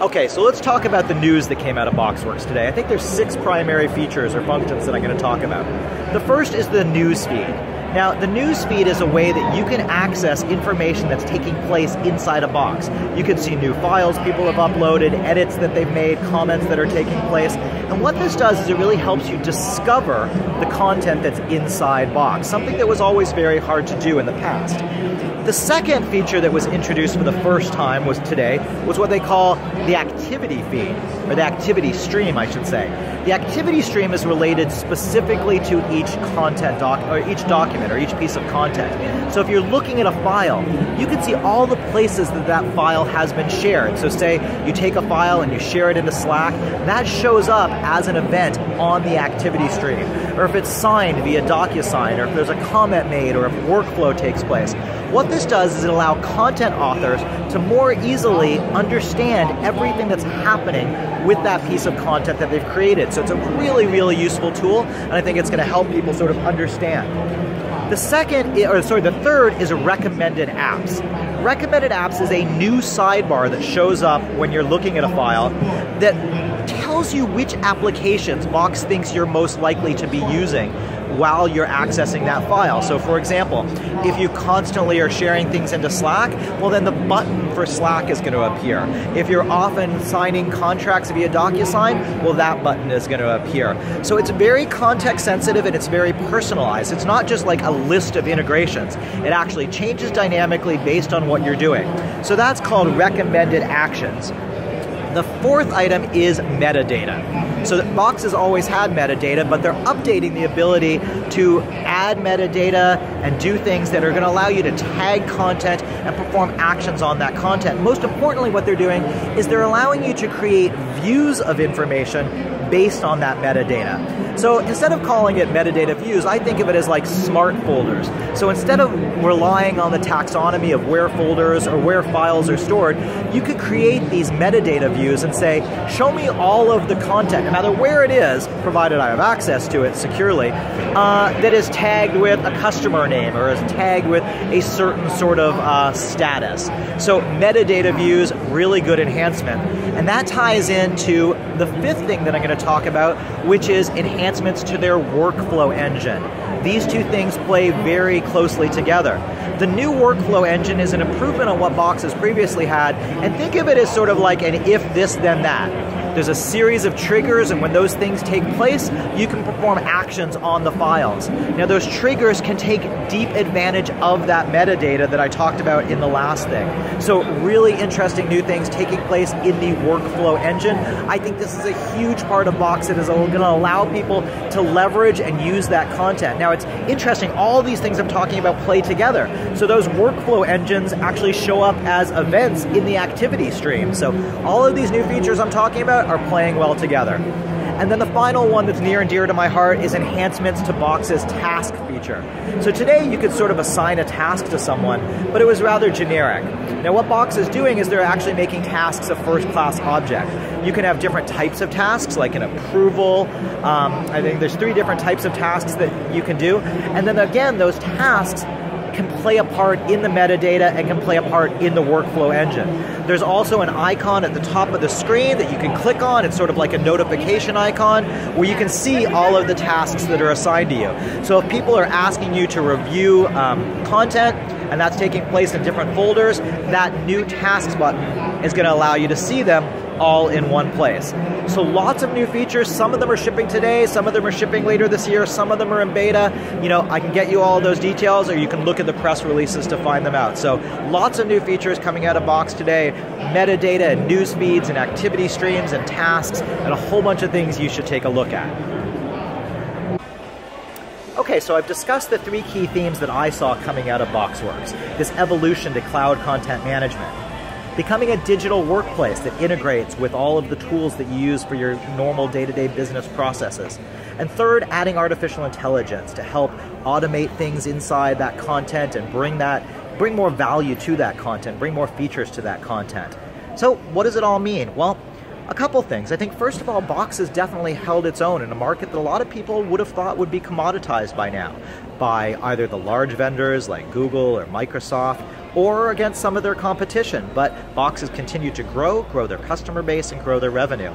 Okay, so let's talk about the news that came out of BoxWorks today. I think there's 6 primary features or functions that I'm going to talk about. The first is the news feed. Now, the news feed is a way that you can access information that's taking place inside a box. You can see new files people have uploaded, edits that they've made, comments that are taking place. And what this does is it really helps you discover the content that's inside Box, something that was always very hard to do in the past. The second feature that was introduced for the first time today was what they call the activity feed, or the activity stream, I should say. The activity stream is related specifically to each content each document or each piece of content. So if you're looking at a file, you can see all the places that that file has been shared. So say you take a file and you share it into Slack, that shows up as an event on the activity stream. Or if it's signed via DocuSign, or if there's a comment made, or if workflow takes place. What this does is it allows content authors to more easily understand everything that's happening with that piece of content that they've created. So it's a really, really useful tool, and I think it's going to help people sort of understand. The third is recommended apps. Recommended apps is a new sidebar that shows up when you're looking at a file that tells you which applications Box thinks you're most likely to be using while you're accessing that file. So for example, if you constantly are sharing things into Slack, well then the button for Slack is going to appear. If you're often signing contracts via DocuSign, well that button is going to appear. So it's very context sensitive and it's very personalized. It's not just like a list of integrations. It actually changes dynamically based on what you're doing. So that's called recommended actions. The fourth item is metadata. So Box has always had metadata, but they're updating the ability to add metadata and do things that are going to allow you to tag content and perform actions on that content. Most importantly, what they're doing is they're allowing you to create views of information based on that metadata. So instead of calling it metadata views, I think of it as like smart folders. So instead of relying on the taxonomy of where folders or where files are stored, you could create these metadata views and say, show me all of the content, no matter where it is, provided I have access to it securely, that is tagged with a customer name or is tagged with a certain sort of status. So metadata views, really good enhancement. And that ties into the fifth thing that I'm going to talk about, which is enhancements to their workflow engine. These two things play very closely together. The new workflow engine is an improvement on what Box has previously had, and think of it as sort of like an if this then that. There's a series of triggers, and when those things take place, you can perform actions on the files. Now those triggers can take deep advantage of that metadata that I talked about in the last thing. So really interesting new things taking place in the workflow engine. I think this is a huge part of Box that is going to allow people to leverage and use that content. Now it's interesting, all these things I'm talking about play together. So those workflow engines actually show up as events in the activity stream. So all of these new features I'm talking about are playing well together. And then the final one that's near and dear to my heart is enhancements to Box's task feature. So today you could sort of assign a task to someone, but it was rather generic. Now what Box is doing is they're actually making tasks a first-class object. You can have different types of tasks, like an approval. I think there's 3 different types of tasks that you can do. And then again, those tasks can play a part in the metadata and can play a part in the workflow engine. There's also an icon at the top of the screen that you can click on. It's sort of like a notification icon where you can see all of the tasks that are assigned to you. So if people are asking you to review content and that's taking place in different folders, that new tasks button is going to allow you to see them all in one place. So lots of new features. Some of them are shipping today, some of them are shipping later this year, some of them are in beta. You know, I can get you all of those details, or you can look at the press releases to find them out. So lots of new features coming out of Box today. Metadata and news feeds and activity streams and tasks and a whole bunch of things you should take a look at. Okay, so I've discussed the 3 key themes that I saw coming out of BoxWorks. This evolution to cloud content management. Becoming a digital workplace that integrates with all of the tools that you use for your normal day-to-day business processes. And third, adding artificial intelligence to help automate things inside that content and bring more value to that content, bring more features to that content. So what does it all mean? Well, a couple things. I think first of all, Box has definitely held its own in a market that a lot of people would have thought would be commoditized by now, by either the large vendors like Google or Microsoft, or against some of their competition, but Box has continued to grow their customer base, and grow their revenue.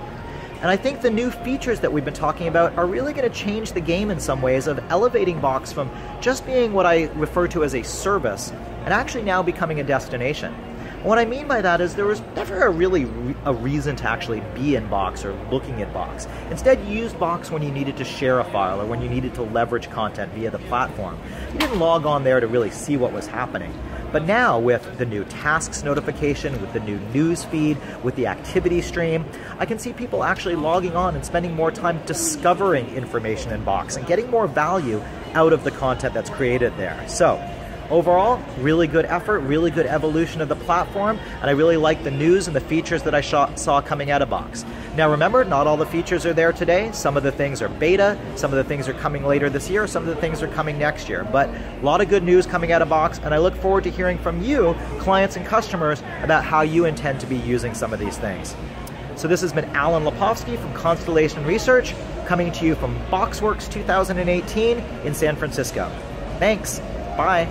And I think the new features that we've been talking about are really going to change the game in some ways of elevating Box from just being what I refer to as a service and actually now becoming a destination. And what I mean by that is there was never really a reason to actually be in Box or looking at Box. Instead, you used Box when you needed to share a file or when you needed to leverage content via the platform. You didn't log on there to really see what was happening. But now, with the new tasks notification, with the new news feed, with the activity stream, I can see people actually logging on and spending more time discovering information in Box and getting more value out of the content that's created there. So, overall, really good effort, really good evolution of the platform, and I really like the news and the features that I saw coming out of Box. Now remember, not all the features are there today. Some of the things are beta, some of the things are coming later this year, some of the things are coming next year. But a lot of good news coming out of Box, and I look forward to hearing from you, clients and customers, about how you intend to be using some of these things. So this has been Alan Lepofsky from Constellation Research, coming to you from BoxWorks 2018 in San Francisco. Thanks. Bye.